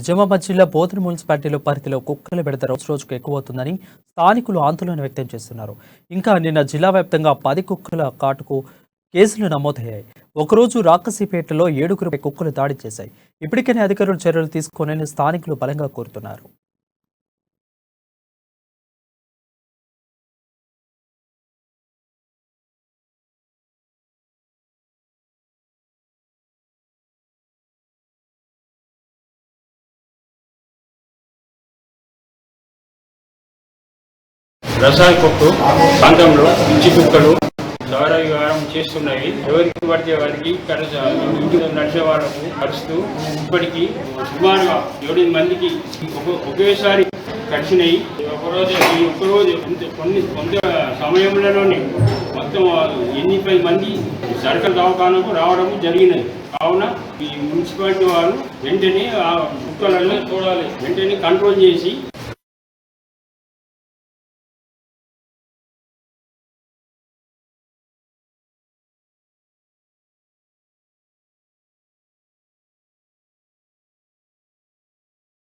నిజామాబాద్ జిల్లా బోధన మున్సిపాలిటీలో పరిధిలో కుక్కల బెడద రోజుకు ఎక్కువవుతుందని స్థానికులు ఆందోళన వ్యక్తం చేస్తున్నారు. ఇంకా నిన్న జిల్లా వ్యాప్తంగా 10 కుక్కల కాటుకు కేసులు నమోదయ్యాయి. ఒకరోజు రాకసీపేటలో 7గురిపై కుక్కలు దాడి చేశాయి. ఇప్పటికైనా అధికారులు చర్యలు తీసుకోవాలని స్థానికులు బలంగా కోరుతున్నారు. రసాయి కొట్టు ప్రాంతంలో పిచ్చి కుక్కలు సౌర విహారం చేస్తున్నవి. ఎవరికి పడితే వారికి ఇంటిలో నడిచే వాళ్ళకు కలుస్తూ ఇప్పటికీ సుమారుగా 7 మందికి ఒకేసారి కడిచినాయి. ఒక్కరోజు కొంత సమయంలోనే మొత్తం 8 మంది సర్కారు దవాఖానకు రావడం జరిగినది. కావున ఈ మున్సిపాలిటీ వారు వెంటనే ఆ కుక్కలను చూడాలి, వెంటనే కంట్రోల్ చేసి